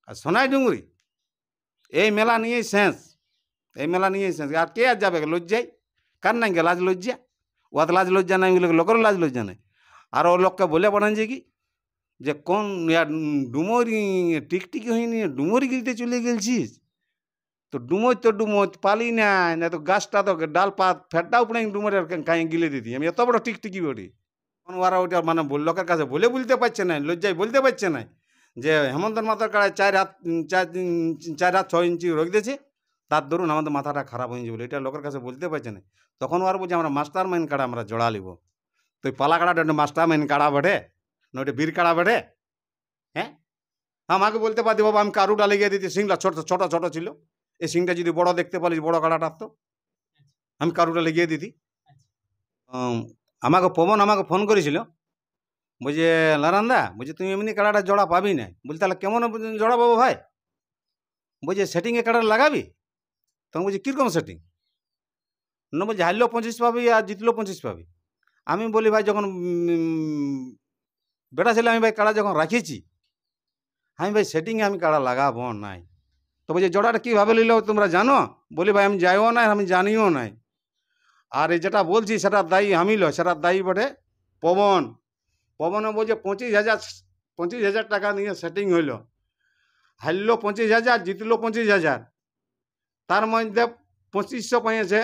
আর সোনাই ডুঙ্গুরি এই মেলা নিয়েই শেষ, এই মেলা নিয়েই শেষ। আর কে আর যাবে লজ্জায়? কার নাই লাজ লজ্জা? ওয়াত লাজ লজ্জা নাই বলে লোকের লাজ লজ্জা নাই। আর ও লোককে বলে পাঠান যে কোন ডুমরি টিকটিকি হয়নি ডুমরি গিলতে চলে গেলছিস, তো ডুমোর তো ডুমোর পালি না তো গাছটা তো ডাল পাত ফেটটা উপরে ডুমোরের কাঁয়ে গিলে দিতি। আমি এত বড় টিকটিকি বলি, ওরা ওটা মানে লোকের কাছে বলতে পারছে না, লজ্জায় বলতে পারছে না যে হেমন্ত মাথার কাড়ায় 4 হাত 6 ইঞ্চি রোগ দিয়েছে, তার দরুন আমাদের মাথাটা খারাপ হয়ে যাবে, এটা লোকের কাছে বলতে পারছে না। তখন ওরা বলছে আমরা মাস্টার মাইন্ড কাড়া আমরা জোড়া লিব। তো ওই পালা কাড়াটা মাস্টার মাইন্ড কাড়া বেড়ে না, ওটা বীর কাড়া বেড়ে। হ্যাঁ, আমাকে বলতে পারতি বাবা আমি কারুটা লেগে দিতে, সিংটা ছোট ছোট ছোট ছিল, এই সিংটা যদি বড় দেখতে পারিস বড় কাড়াটা তো আমি কারুটা লেগিয়ে দিতি। আমাকে পবন আমাকে ফোন করেছিল, বলছে লারান্দা, বলছে তুমি এমনি কাড়াটা জোড়া পাবি না। বলছি তাহলে কেমন জোড়া পাবো ভাই? বলছে সেটিংয়ে কাড়াটা লাগাবি। তখন বলছি কীরকম সেটিং? না বলছে হারলেও 25 পাবি আর জিতলেও 25 পাবি। আমি বলি ভাই যখন বেটা ছেলে আমি ভাই কাড়া যখন রাখিয়েছি, আমি ভাই সেটিংয়ে আমি কাড়া লাগাবো নাই। তো বলছে জোড়াটা কীভাবে নিল তোমরা জানো? বলি ভাই আমি যাইও নাই, আমি জানিও নাই। আর এই যেটা বলছি সেটা দায়ী আমি লয়, সেটা দায়ী বটে পবন। পবনে বলছে 25,000 টাকা নিয়ে সেটিং হইল, হারলো 25,000, জিতলো 25,000। তার মধ্যে 2500 পেয়েছে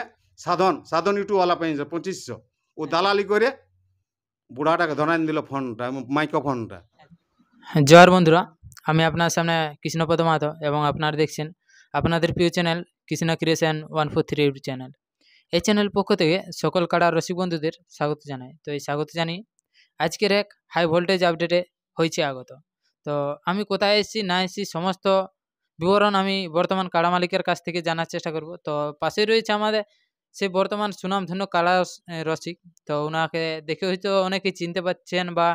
সাধন ইউটিউবওয়ালা পেয়েছে 2500। ও দালালি করে বুড়াটাকে ধরান দিল ফোনটা, মাইক্রোফোনটা। জয়ার বন্ধুরা, আমি আপনার সামনে কৃষ্ণপদ মাহাতো এবং আপনারা দেখছেন আপনাদের প্রিয় channel Krishna creation 143 YouTube channel. এই চ্যানেল পক্ষ থেকে সকল কাড়া রসিক বন্ধুদের স্বাগত জানাই। তো এই স্বাগত জানিয়ে আজকের এক হাই ভোল্টেজ আপডেটে হয়েছে আগত। তো আমি কোথায় এসেছি না এসেছি সমস্ত বিবরণ আমি বর্তমান কাড়া মালিকের কাছ থেকে জানার চেষ্টা করব। তো পাশেই রয়েছে আমাদের সে বর্তমান সুনামধন্য কাড়া রসিক। তো ওনাকে দেখে হয়তো অনেকেই চিনতে পারছেন বা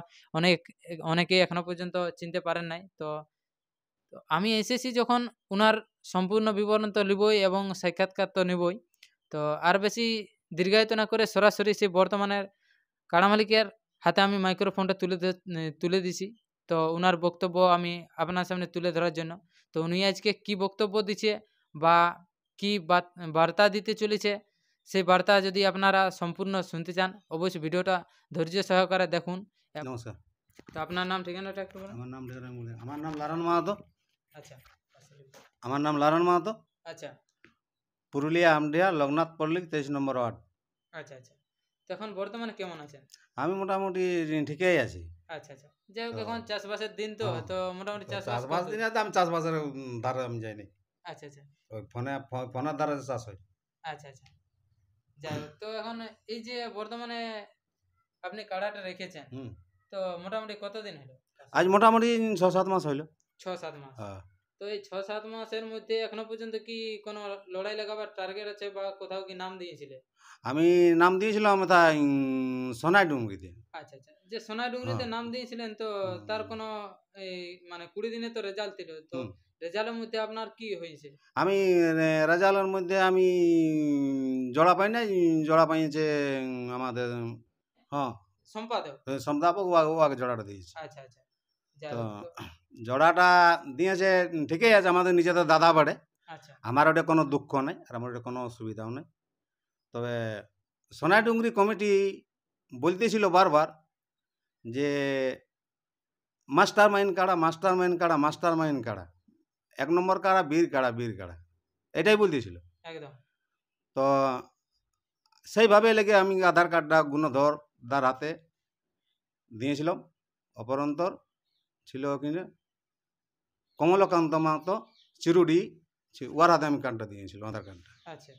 অনেকেই এখনো পর্যন্ত চিনতে পারেন নাই। তো আমি এসেছি যখন ওনার সম্পূর্ণ বিবরণ তো নিবই এবং সাক্ষাৎকার তো নেবই। তো আর বেশি দীর্ঘায়িত না করে সরাসরি সেই বর্তমানের কাড়া মালিকের হাতে আমি মাইক্রোফোনটা তুলে দিছি। তো ওনার বক্তব্য আমি আপনার সামনে তুলে ধরার জন্য। তো উনি আজকে কি বক্তব্য দিচ্ছে বা কি বার্তা দিতে চলেছে, সেই বার্তা যদি আপনারা সম্পূর্ণ শুনতে চান অবশ্যই ভিডিওটা ধৈর্য সহকারে দেখুন। নমস্কার। তো আপনার নাম ঠিকানাটা একটু বলুন। আমার নাম লালন মাহাতো। আচ্ছা, আমার নাম লালন মাহাতো। আচ্ছা, পুরুলিয়া আমডিহা লোকনাথ পল্লী 23 নম্বর ওয়ার্ড। আচ্ছা, আচ্ছা। তো এখন বর্তমানে কেমন আছেন? আমি মোটামুটি ঠিকই আছি। আচ্ছা, আচ্ছা। যাই হোক, এখন চাষবাসের দিন তো তো মোটামুটি চাষবাস দিনে আমি চাষবাসের ধারে আমি যাইনি। আচ্ছা, আচ্ছা, ওই ফোনের দ্বারা চাষ হয়। আচ্ছা, আচ্ছা। যাই হোক, তো এখন এই যে বর্তমানে আপনি কাড়াটা রেখেছেন, তো মোটামুটি কতদিন হলো? আজ মোটামুটি 6-7 মাস হইলো। 6-7 মাস। তো এই 6-7 মাসের মধ্যে এখনো পর্যন্ত কি কোনো লড়াই লাগাবার টার্গেট আছে বা কোথাও কি নাম দিয়েছিলে? আমি নাম দিয়েছিলাম সোনাই ডুমরিতে। আচ্ছা, আচ্ছা। যে সোনাই ডুংরিতে নাম দিয়েছিলেন, তো তার কোনো এই মানে 20 দিনে তো রেজাল্ট ছিল। তো রেজাল্টের মধ্যে আপনার কি হয়েছে? আমি রেজাল্টের মধ্যে আমি জোড়া পাই নাই, জোড়া পাইছে আমাদের সম্পাদক ও আগে জোড়াটা দিয়েছে। আচ্ছা, আচ্ছা। তো জোড়াটা দিয়েছে ঠিকই আছে, আমাদের নিজেদের দাদা বাড়ে। আচ্ছা। আমার ওটা কোনো দুঃখ নেই আর আমার ওটা কোনো অসুবিধাও নেই। তবে সোনাই ডুংরি কমিটি বলতেছিল বারবার যে মাস্টার মাইন্ড কাড়া 1 নম্বর কাড়া বীর কাড়া এটাই বলতেছিল একদম। তো সেইভাবে লেগে আমি আধার কার্ডটা গুণধর দার হাতে দিয়েছিলাম। অপরন্তর ছিল কিনা কমলকান্ত মাহাতো চিরুডি, ওর হাতে আমি কার্ডটা দিয়েছিলাম আধার কার্ডটা। আচ্ছা।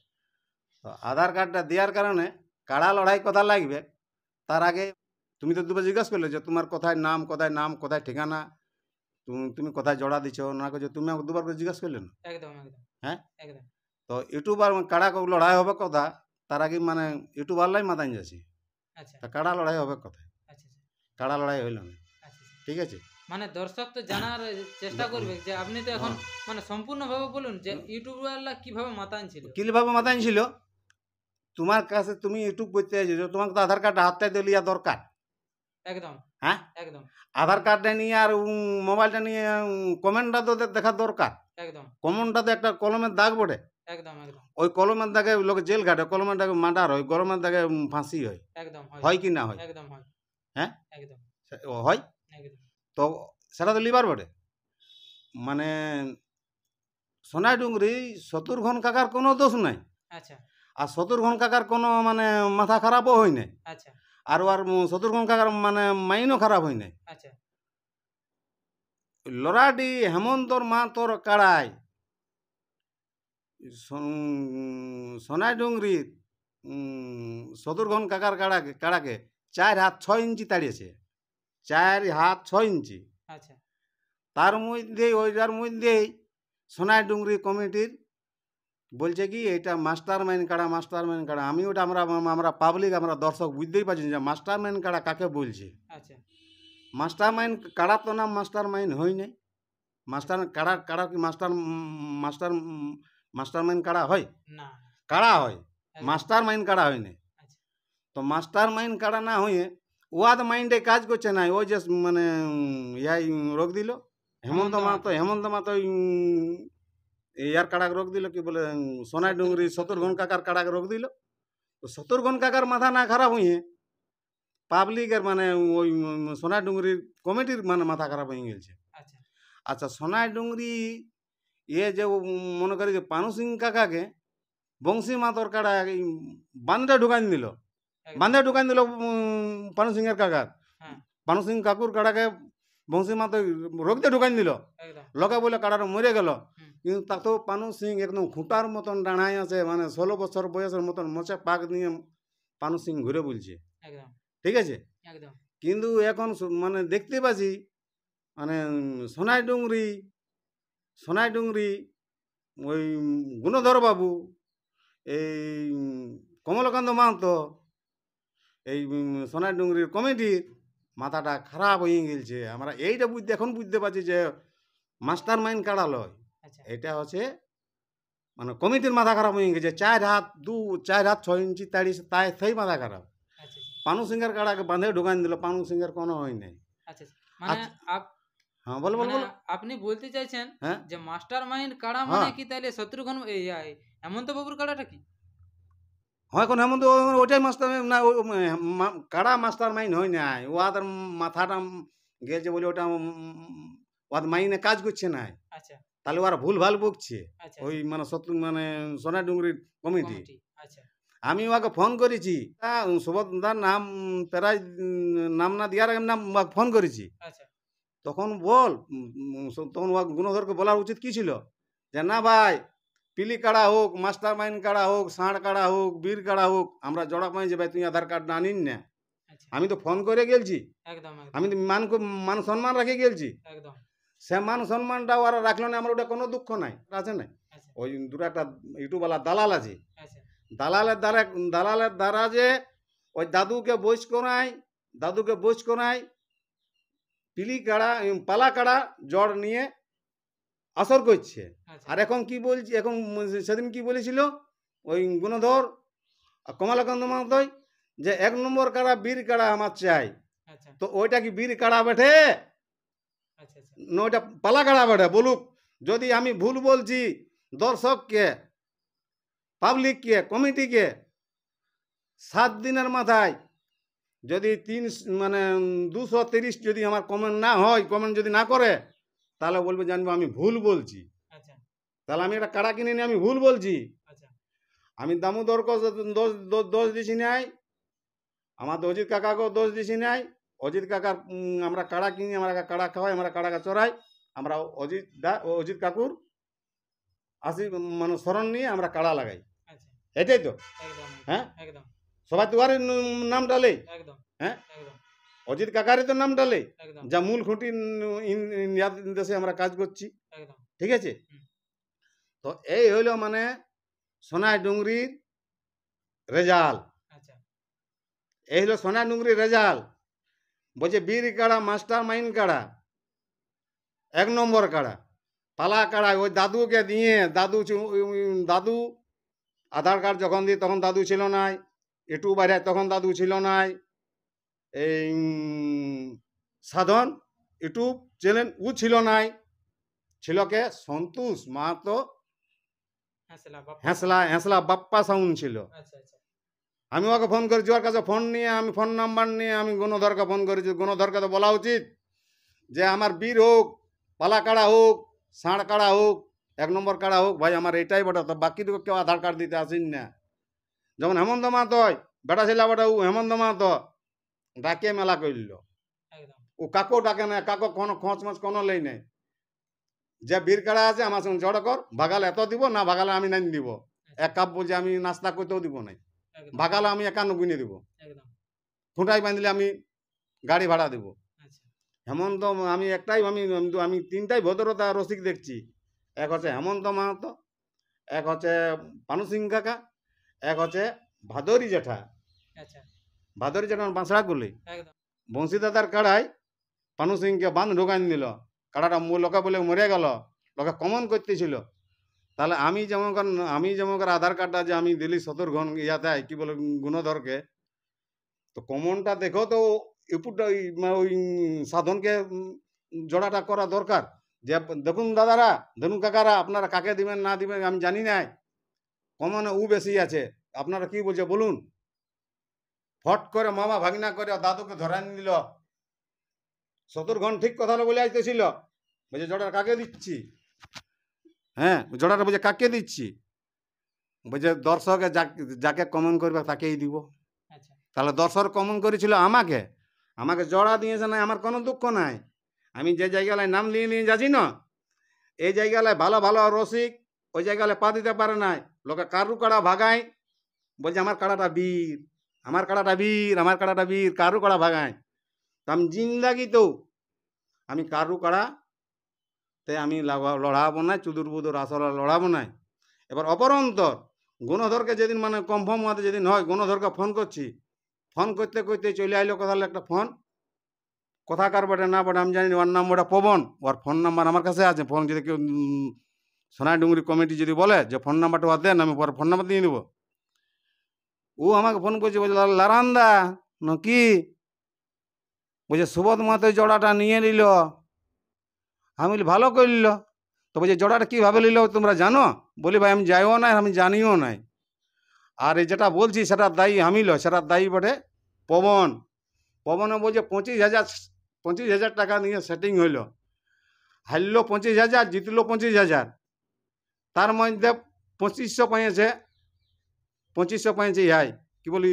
তো আধার কার্ডটা দেওয়ার কারণে কাড়া লড়াই কথা লাগবে তার আগে তুমি তো দুবার জিজ্ঞাসা করলে যে তোমার কোথায় নাম কোথায় ঠিকানা, তুমি কোথায় জোড়া দিচ্ছ না করছো, তুমি আমাকে দুবার করে জিজ্ঞাসা করলে না? একদম, একদম। হ্যাঁ, একদম। তো ইউটিউবার কাড়া লড়াই হবে কথা তার আগে মানে ইউটিউবারলাই মাতান যাচ্ছি। আচ্ছা। তা কাড়া লড়াই হবে কোথায়? আচ্ছা, কাড়া লড়াই হইল না। আচ্ছা। ঠিক আছে, মানে দর্শক তো জানার চেষ্টা করবে যে আপনি তো এখন মানে সম্পূর্ণভাবে বলুন যে ইউটিউবাররা কিভাবে মাতান ছিল। কিভাবে মাতান ছিল তোমার কাছে, তুমি ইউটিউব করতে চাইছো, তোমাকে তো আধার কার্ড হাতটাই দিয়ে লিয়া দরকার। একদম হ্যাঁ একদম আধার কার্ডটা নিয়ে আর মোবাইলটা নিয়ে কমেন্টটা তো দেখা দরকার। একদম কমনটা তো একটা কলমের দাগ বটে। একদম একদম ওই কলমের দাগে লোকে জেল খাটে, কলমের দাগে মার্ডার হয়, কলমের দাগে ফাঁসি হয়। একদম হয় হয় কি না হয়? একদম হয় হ্যাঁ একদম হয়। একদম তো সেটা তো লিবার বটে। মানে সোনাই ডুংরি শত্রুঘ্ন কাকার কোনো দোষ নাই, আচ্ছা আর শত্রুঘ্ন কাকার কোনো মানে মাথা খারাপও হয় নাই, আচ্ছা আর ওর শত্রুঘ্ন কাকার মানে মাইনও খারাপ হয় নাই। আচ্ছা লরাডি হেমন্তর মা তোর কাড়াই সোনাই ডুংরি শত্রুঘ্ন কাকার কাড়াকে 4 হাত 6 ইঞ্চি তাড়িয়েছে, 4 হাত 6 ইঞ্চি। আচ্ছা তার মধ্যেই ওইটার মধ্যেই সোনাই ডুংরি কমিটির বলছে কি এটা মাস্টার মাইন্ড কাড়া, মাস্টার মাইন্ড কাড়া। আমি ওটা আমরা পাবলিক আমরা দর্শক বুঝতেই পারছি যে মাস্টার মাইন্ড কাড়া কাকে বলছে। আচ্ছা মাস্টার মাইন্ড কাড়া তো নাম মাস্টার মাইন্ড হয় নাই। মাস্টার কাড়া কাড়া কি মাস্টার মাস্টার মাস্টার মাইন্ড কাড়া হয়? না কাড়া হয়, একদম। মাস্টার মাইন্ড কাড়া হয় না। আচ্ছা তো মাস্টার মাইন্ড কাড়া না হয়ে ওয়াদ মাইন্ডে কাজ করছে না, ওই যে মানে ইয়াই রোগ দিল হেমন্ত মাহাতো। হেমন্ত মাহাতো ইয়ার কাড়াক রোগ দিল কি বলে সোনাই ডুংরি শত্রুঘ্ন কাকার কাড়াক রোগ দিল। তো শত্রুঘ্ন কাকার মাথা না খারাপ হয়ে পাবলিকের মানে ওই সোনাই ডুংরির কমিটির মানে মাথা খারাপ হয়ে গেছে। আচ্ছা আচ্ছা সোনাই ডুংরি যে মনে করি যে পানু সিং কাকাকে বংশী মাতর কাড়া বান্ধে ঢুকাই দিল, একদম। বান্ধে ঢুকাই দিল পানু সিংয়ের কাকার। হ্যাঁ পানু সিং কাকুর কাড়াকে বংশী মাতো রোগতে ঢুকাই দিল। একদম লোকে বলে কাড়াটা মরে গেল, হুম। কিন্তু তাতেও পানু সিং একদম খুঁটার মতন ডাঁড়াই আছে, মানে 16 বছর বয়সের মতন মোচে পাক নিয়ে পানু সিং ঘুরে বলছে, একদম ঠিক আছে। একদম কিন্তু এখন মানে দেখতে পাচ্ছি মানে সোনাই ডুংরি ওই গুণধর বাবু, এই কমলকান্ত মাহাতো, এই সোনাই ডুংরির কমিটির মাথাটা খারাপ হয়ে গেছে। আমরা এইটা এখন বুঝতে পারছি যে মাস্টার মাইন্ড কাড়া লয়, আচ্ছা এটা হচ্ছে মানে কমিটির মাথা খারাপ হয়ে গেছে। 4 হাত 6 ইঞ্চি তাড়িয়েছে, তাই সেই মাথা খারাপ। আচ্ছা পানু সিংহের কাড়াকে বাঁধে ঢুকান দিল, পানু সিংহের কোনো হয় নাই। আচ্ছা মানে আচ্ছা, হ্যাঁ বলো বলো মানে বলো। আপনি বলতে চাইছেন হ্যাঁ যে মাস্টার মাইন্ড কাড়া মানে হ্যাঁ কি তাইলে শত্রুঘ্ন হেমন্ত বাবুর কাড়াটা কি? হয় এখন হেমন্ত ওইটাই মাস্টার না, কাড়া মাস্টার মাইন্ড হয় নাই, ও আদার মাথাটা গেছে বলে ওটা ওর মাইনে কাজ করছে না, আচ্ছা তাহলে ওরা ভুল ভাল বকছে আচ্ছা ওই মানে শত্রু মানে সোনাই ডুংরির কমিটি। কমিটি আচ্ছা আমি ওকে ফোন করেছি, সুভদ্রার নাম প্রায় নাম না দেওয়ার আগে নাম ওকে ফোন করেছি। আচ্ছা তখন বল তখন ওকে গুণধরকে বলার উচিত কি ছিল যে না ভাই পিলি কাড়া হোক, মাস্টার মাইন্ড কাড়া হোক, ষাঁড় কাড়া হোক, বীর কাড়া হোক, আমরা জড়া পাই যে ভাই তুই আধার কার্ড না নিন না। আচ্ছা আমি তো ফোন করে গেলছি, একদম একদম আমি তো মান সম্মান রাখে গেলছি। একদম সে মান সম্মানটা ওরা রাখলো না, আমার ওটা কোনো দুঃখ নাই, আছে না। আচ্ছা ওই দুটো একটা ইউটিউবওয়ালা দালাল আছে, আচ্ছা দালালের দ্বারা যে ওই দাদুকে বইস করাই পিলি কাড়া পালা কাড়া জড় নিয়ে আসর করছে। আচ্ছা আর এখন কি বলছি, এখন সেদিন কি বলেছিল ওই গুণধর আর কমলাকান্ত মাহাতোই যে 1 নম্বর কাড়া বীর কাড়া আমার চাই। আচ্ছা তো ওইটা কি বীর কাড়া বেঠে আচ্ছা আচ্ছা না ওইটা পালা কাড়া বেঠে বলুক। যদি আমি ভুল বলছি দর্শককে, পাবলিককে, কমিটিকে 7 দিনের মাথায় যদি 230 যদি আমার কমেন্ট না হয়, কমেন্ট যদি না করে, তাহলে বলবে জানবো আমি ভুল বলছি। আচ্ছা তাহলে আমি একটা কাড়া কিনে নিয়ে আমি ভুল বলছি। আচ্ছা আমি দামোদরকে দোষ দিছি নাই, আমার তো অজিত কাকাকেও দোষ দিছি নাই। অজিত কাকার আমরা কাড়া কিনি, আমরা কাড়া খাওয়াই, আমরা কাড়াকে চড়াই, আমরা অজিত কাকুর মানে স্মরণ নিয়ে আমরা কাড়া লাগাই, আচ্ছা এটাই তো। একদম হ্যাঁ একদম সবাই তোমার নাম ডালে, একদম হ্যাঁ একদম অজিত কাকারই তো নাম ডালে, একদম যা মূল খুঁটি দেশে আমরা কাজ করছি, একদম ঠিক আছে। হুম। তো এই হইল মানে সোনাই ডুংরির রেজাল্ট। আচ্ছা এই হলো সোনাই ডুংরির রেজাল্ট। বলছে বীর কাড়া, মাস্টার মাইন্ড কাড়া, 1 নম্বর কাড়া, পালা কাড়া। ওই দাদুকে দিয়ে দাদু আধার কার্ড যখন দিই তখন দাদু ছিল নাই, একটু বাইরে তখন দাদু ছিল নাই, এই সাধন ইউটিউব চ্যানেল ও ছিল নাই, ছিল কে সন্তোষ মাহাতো হেঁসলা হেঁসলা বাপ্পা সাউন্ড ছিল। আচ্ছা আচ্ছা আমি ওকে ফোন করেছি, ওর কাছে ফোন নিয়ে আমি ফোন নাম্বার নিয়ে আমি গুণধরকে ফোন করেছি। গুণধরকে তো বলা উচিত যে আমার বীর হোক, পালা কাড়া হোক, ষাঁড় কাড়া হোক, 1 নম্বর কাড়া হোক, ভাই আমার এটাই বটা, তো বাকি দিকে কেউ আধার কার্ড দিতে আসেন না। যেমন হেমন্ত মাহাতো হয়, বেটা ছিল বটা ও হেমন্ত মাহাতো ডাকে মেলা করল, একদম ও কাকো ডাকে না, কাকো কোনো খোঁজ মোঁজ কোনো লেই নাই। যে বীর কাড়া আছে আমার সঙ্গে জড় কর, ভাগালে এত দিব, না ভাগালে আমি নাই দিব। এক কাপ বলছে আমি নাস্তা করতেও দিব নাই, একদম ভাগালে আমি 51 গুনে দিব, একদম খুঁটাই বাঁধলে আমি গাড়ি ভাড়া দেব। আচ্ছা হেমন্ত আমি একটাই আমি 3টাই ভদ্রতা রসিক দেখছি। এক হচ্ছে হেমন্ত মাহাতো, এক হচ্ছে পানু সিং কাকা, এক হচ্ছে ভাদরি জেঠা। আচ্ছা ভাদরি জেঠা বাঁশড়া করলি একদম বংশীদাদার কাড়াই পানু সিংকে বাঁধ ঢোকান দিল, কাড়াটা লোকে বলে মরে গেল, লোকে কমন করতেছিল। তাহলে আমি যেমন আধার কার্ডটা যে আমি দিলি শতরঘন ইয়াতে কি বলে গুণধরকে, তো কমনটা দেখো তো ইপুটটা ওই সাধনকে জোড়াটা করা দরকার। যে দেখুন দাদারা, দেখুন কাকারা, আপনারা কাকে দিবেন না দিবেন আমি জানি নাই, কমনে ও বেশি আছে, আপনারা কি বলছে বলুন। ফট করে মামা ভাগনা করে দাদুকে ধরান দিল। শতরঘন ঠিক কথা বলে আসতেছিল, বলছে জোড়াটা কাকে দিচ্ছি, হ্যাঁ জোড়াটা বলছে কাকে দিচ্ছি, বলছে দর্শকে যাকে কমন করবে তাকেই দিব। আচ্ছা তাহলে দর্শক কমন করেছিল আমাকে, আমাকে জড়া দিয়েছে না, আমার কোনো দুঃখ নাই। আমি যে জায়গায় নাম নিয়ে নিয়ে যাচ্ছি না, এই জায়গায় ভালো ভালো রসিক ওই জায়গায় পা দিতে পারে নাই, লোকে কারু কাড়া ভাগায়, বলছে আমার কাড়াটা বীর, আমার কাড়াটা বীর, আমার কাড়াটা বীর, কারু কাড়া ভাগায়। তো আমি জিন্দাগি তো আমি কারু কাড়া তে আমি লড়াবো না, চুদুর বুদুর আসলে লড়াবো না। এবার অপরন্তর গুণধরকে যেদিন মানে কনফার্ম হওয়াতে যেদিন হয়, গুণধরকে ফোন করছি, ফোন করতে করতে চলে আইলো কোথাও একটা ফোন, কথা কার বটে না বটে আমি জানি না, ওর নাম্বারটা পবন, ওর ফোন নাম্বার আমার কাছে আছে। ফোন যদি কেউ সোনাডুঙ্গরি কমিটি যদি বলে যে ফোন নাম্বারটা ওর দেন, আমি পরে ফোন নাম্বার দিয়ে দেবো। ও আমাকে ফোন করছে, বলছে লারান্দা কি, বলছে সুবোধ মাতো জোড়াটা নিয়ে নিল। আমি বলি ভালো করল, তো বলছে জোড়াটা কীভাবে নিল তোমরা জানো? বলি ভাই আমি যাইও নাই, আমি জানিও নাই। আর এই যেটা বলছি সেটার দায়ী আমি লয়, সেটার দায়ী বটে পবন। পবনে বলছে 25,000 টাকা নিয়ে সেটিং হইল, হারলো 25,000, জিতলো 25,000, তার মধ্যে 2500 পেয়েছে, 2500 পেয়েছে ইহাই কি বলি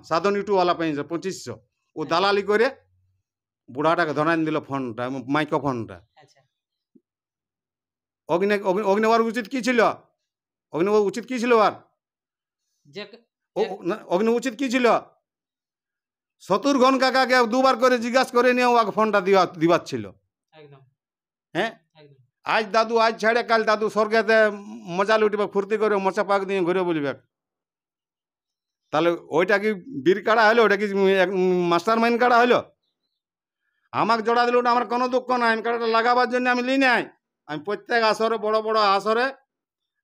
সাধন ইউটিউবওয়ালা পেয়েছে 2500। ও দালালি করে বুড়াটাকে ধরান দিল ফোনটা, মাইক্রোফোনটা। আচ্ছা অগ্নি ওর উচিত কি ছিল? অগ্নি উচিত কি ছিল? আর যে অগ্নি উচিত কি ছিল? শত্রুঘ্ন কাকাকে 2বার করে জিজ্ঞাসা করে নিয়ে ওকে ফোনটা দিবার ছিল। একদম হ্যাঁ, একদম আজ দাদু আজ ছেড়ে কাল দাদু স্বর্গেতে মজা লুটিবে, ফুর্তি করে মোচা পাক দিয়ে ঘুরে বলবে। তাহলে ওইটা কি বীর কাড়া হলো? ওটা কি মাস্টার মাইন্ড কাড়া হলো? আমাকে জোড়া দিল, ওটা আমার কোনো দুঃখ নাই, আমি কাড়াটা লাগাবার জন্য আমি লি নাই। আমি প্রত্যেক আসরে, বড় বড় আসরে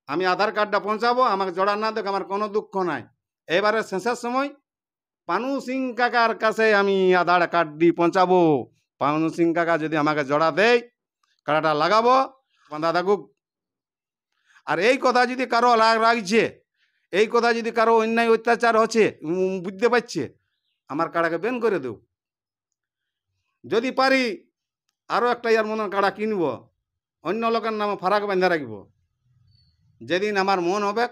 আমি আধার কার্ডটা পৌঁছাবো, আমাকে জোড়া না দেখ আমার কোনো দুঃখ নাই। এবারে শেষের সময় পানু সিং কাকার কাছে আমি আধার কার্ড দিয়ে পৌঁছাবো। পানু সিং কাকা যদি আমাকে জোড়া দেয়, কাড়াটা লাগাবো, বাঁধা থাকুক। আর এই কথা যদি কারো লাগছে, এই কথা যদি কারো অন্যায় অত্যাচার হচ্ছে বুঝতে পারছে, আমার কাড়াকে বেন করে দেব। যদি পারি আরও একটা ইয়ার মতন কাড়া কিনবো, অন্য লোকের নামে ফারাক বাঁধা রাখবো। যেদিন আমার মন হবে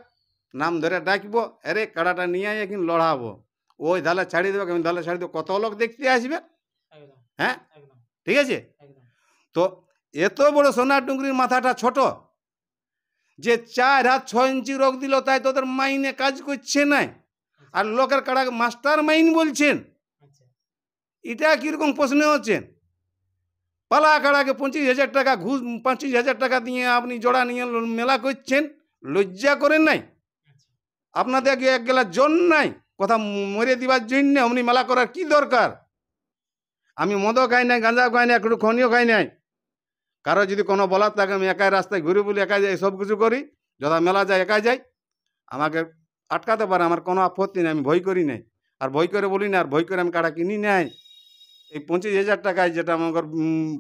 নাম ধরে ডাকবো, আরে কাড়াটা নিয়ে এখন লড়াবো, ওই ধালে ছাড়ি দেবে, আমি ধালে ছাড়ি দেবো, কত লোক দেখতে আসবে। একদম হ্যাঁ একদম ঠিক আছে। একদম তো এত বড় সোনার ডুঙ্গরির মাথাটা ছোট, যে 4 হাত 6 ইঞ্চি রোগ দিল তাই তোদের মাইনে কাজ করছে না, আর লোকের কাড়াকে মাস্টার মাইন বলছেন। আচ্ছা এটা কিরকম প্রশ্ন হচ্ছেন? পালা কাড়াকে 25,000 টাকা ঘুষ, 25,000 টাকা দিয়ে আপনি জোড়া নিয়ে মেলা করছেন, লজ্জা করেন নাই? আচ্ছা আপনাদের কি এক গেলা জন নাই কথা মরে দিবার জন্য? অমনি মেলা করার কি দরকার? আমি মদও খাই নাই, গাঁজাও খাই নাই, একটু খনিও খাই নাই। কারো যদি কোনো বলার থাকে, আমি একাই রাস্তায় ঘুরে বলি, একাই যাই, সব কিছু করি, যথা মেলা যাই একাই যাই, আমাকে আটকাতে পারে, আমার কোনো আপত্তি নেই, আমি ভয় করি নাই। আর ভয় করে বলি না, আর ভয় করে আমি কাড়া কিনি নাই। এই 25,000 টাকায় যেটা আমার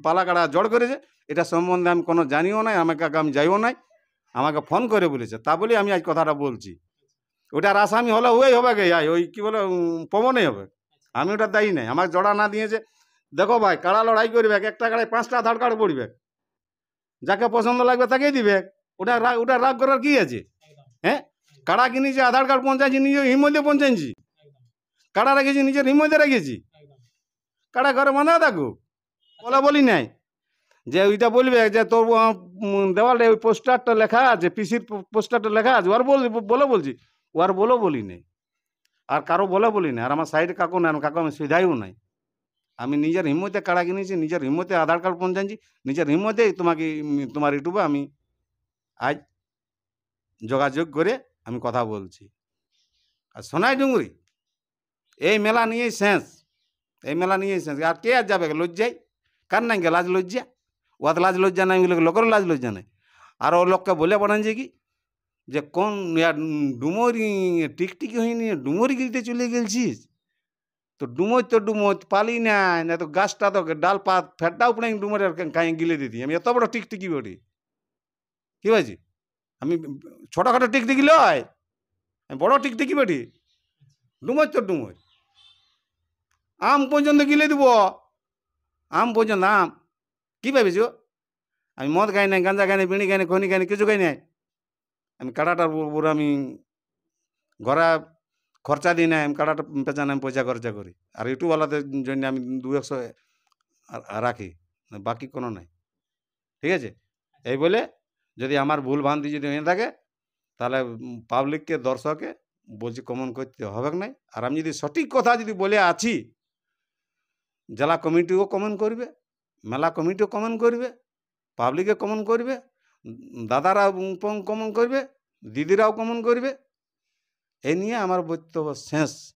পালা কাড়া জড় করেছে, এটা সম্বন্ধে আমি কোনো জানিও নাই, আমাকে আমি যাইও নাই। আমাকে ফোন করে বলেছে, তা বলি আমি আজ কথাটা বলছি। ওটার আসামি হলে ওই হবে গে, ওই কি বলে পবনই হবে। আমি ওটা দায়ী নাই, আমাকে জড়া না দিয়েছে। দেখো ভাই, কাড়া লড়াই করবে, একটা কাড়ায় 5টা আধার কার্ড পড়বে, যাকে পছন্দ লাগবে তাকেই দিবে। ওটা রাগ করার কি আছে? হ্যাঁ, কাড়া কিনেছি, আধার কার্ড পৌঁছাইছি, নিজের হিম্মতে পৌঁছাইছি, কাড়া রেখেছি নিজের হিম্মতে রেখেছি, কাড়া ঘরে বাঁধা থাকুক, বলি নাই। যে ওইটা বলবে যে তোর দেওয়ালে ওই পোস্টারটা লেখা আছে, পিসির পোস্টারটা লেখা আছে, ওর বলে বলছি, ওর বলি নাই, আর কারো বলি নাই। আর আমার সাইডে কাকু নাই, কাকু আমি সুবিধাইও নাই। আমি নিজের হিম্মতে কাড়া কিনেছি, নিজের হিম্মতে আধার কার্ড পৌঁছাচ্ছি, নিজের হিম্মতেই তোমার ইউটিউবে আমি আজ যোগাযোগ করে আমি কথা বলছি। আর সোনাই ডুঙ্গুরি এই মেলা নিয়েই শেষ, এই মেলা নিয়েই শেষ। আর কে আর যাবে লজ্জায়? কার নাই গে লাজ লজ্জা? ওয়াত লাজ লজ্জা নাই, লোকের লাজ লজ্জা নাই। আর ও লোককে বলে পাঠান কি যে কোন ডুমরি টিকটিকি হয়নি, ডুমরি গিলতে চলে গেলছিস, তো ডুমোর তো ডুমোর পালি না তো গাছটা তো ডাল পাত ফেটটা উপরে ডুমোরের কাঁয়ে গিলে দিতি। আমি এত বড় টিকটিকি বটি, কি হয়েছি? আমি ছোটোখাটো টিকটিকি লয়, আমি বড় টিকটিকি বটি। ডুমোর তো ডুমোর, আম পর্যন্ত গিলে দিব, আম পর্যন্ত আম। কি ভাবিস? আমি মদ খাই নাই, গাঁজা খাই নাই, বিড়ি খাই নাই, খনি খাই নাই, কিছু খাই নাই। আমি কাড়াটার উপর আমি ঘরে খরচা দিই না, আমি কাড়াটা পেঁচান আমি পয়সা খরচা করি। আর ইউটিউবওয়ালাদের জন্য আমি 200 রাখি, বাকি কোনো নাই। ঠিক আছে? এই বলে যদি আমার ভুল ভ্রান্তি যদি হয়ে থাকে, তাহলে পাবলিককে, দর্শককে বলছি কমেন্ট করতে হবে নাই। আর আমি যদি সঠিক কথা যদি বলে আছি, জেলা কমিটিও কমেন্ট করবে, মেলা কমিটিও কমেন্ট করবে, পাবলিকে কমেন্ট করবে, দাদারা কমেন্ট করবে, দিদিরাও কমেন্ট করবে। এই নিয়ে আমার বক্তব্য শেষ।